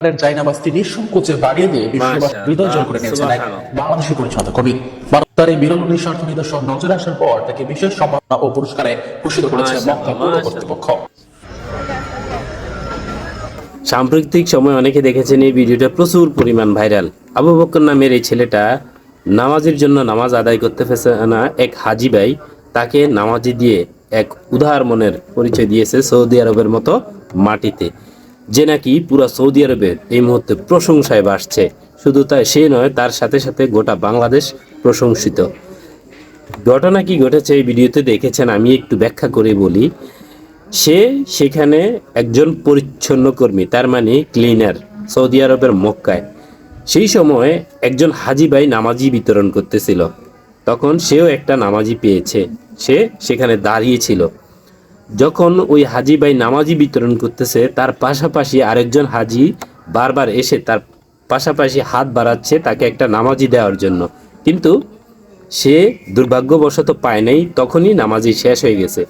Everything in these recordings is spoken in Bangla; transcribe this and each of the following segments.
জায়নামাজটি নিঃসংকোচে বাড়িয়ে দিয়ে বিশ্ববাসী হৃদয় জয় করে নিয়েছেন এক বাংলাদেশি পরিচালক কবি। তার এই বিরল নিঃস্বার্থ নিদর্শন নজরে আসার পর তাকে বিশেষ সম্মাননা ও পুরস্কারে ভূষিত করেছে মক্কা পৌর কর্তৃপক্ষ। সাম্প্রতিক সময় অনেকে দেখেছেন এই ভিডিওটা প্রচুর পরিমাণ ভাইরাল। আবু বকর নামের এই ছেলেটা নামাজের জন্য নামাজ আদায় করতে পেরেছে না এক হাজি ভাই তাকে নামাজি দিয়ে এক উদার মনের পরিচয় দিয়েছে সৌদি আরবের মতো মাটিতে, যে নাকি পুরা সৌদি আরবের এই মুহূর্তে প্রশংসায় ভাসছে। শুধু তাই সে নয়, তার সাথে সাথে গোটা বাংলাদেশ প্রশংসিত। ঘটনা কি ঘটেছে এই ভিডিওতে দেখেছেন, আমি একটু ব্যাখ্যা করে বলি। সে সেখানে একজন পরিচ্ছন্ন কর্মী, তার মানে ক্লিনার, সৌদি আরবের মক্কায়। সেই সময় একজন হাজি ভাই নামাজি বিতরণ করতেছিল, তখন সেও একটা নামাজি পেয়েছে, সে সেখানে দাঁড়িয়েছিল। যখন ওই হাজি ভাই নামাজি বিতরণ করতেছে, তার পাশাপাশি আরেকজন হাজি বারবার এসে তার পাশাপাশি হাত বাড়াচ্ছে তাকে একটা নামাজি দেওয়ার জন্য, কিন্তু সে দুর্ভাগ্যবশত পায় নাই, তখনই নামাজি শেষ হয়ে গেছে।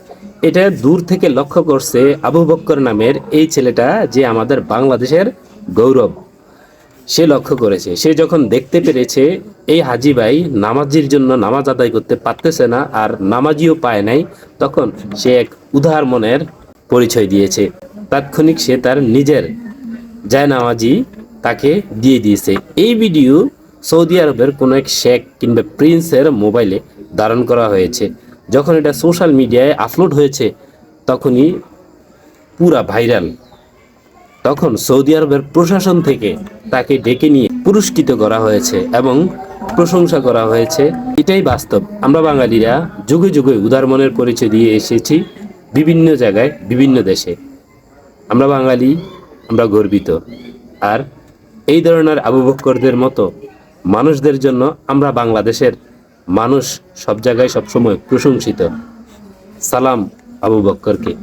এটা দূর থেকে লক্ষ্য করছে আবু বক্কর নামের এই ছেলেটা, যে আমাদের বাংলাদেশের গৌরব। সে লক্ষ্য করেছে, সে যখন দেখতে পেরেছে এই হাজি ভাই নামাজির জন্য নামাজ আদায় করতে পারতেছে না আর নামাজিও পায় নাই, তখন সে এক উদার মনের পরিচয় দিয়েছে। তাৎক্ষণিক সে তার নিজের জায়নামাজি তাকে দিয়ে দিয়েছে। এই ভিডিও সৌদি আরবের কোনো এক শেখ কিংবা প্রিন্সের মোবাইলে ধারণ করা হয়েছে। যখন এটা সোশ্যাল মিডিয়ায় আপলোড হয়েছে তখনই পুরা ভাইরাল। তখন সৌদি আরবের প্রশাসন থেকে তাকে ডেকে নিয়ে পুরস্কৃত করা হয়েছে এবং প্রশংসা করা হয়েছে। এটাই বাস্তব। আমরা বাঙালিরা যুগে যুগে উদার মনের পরিচয় দিয়ে এসেছি বিভিন্ন জায়গায়, বিভিন্ন দেশে। আমরা বাঙালি, আমরা গর্বিত। আর এই ধরনের আবু বক্করদের মতো মানুষদের জন্য আমরা বাংলাদেশের মানুষ সব জায়গায় সবসময় প্রশংসিত। সালাম আবু বক্করকে।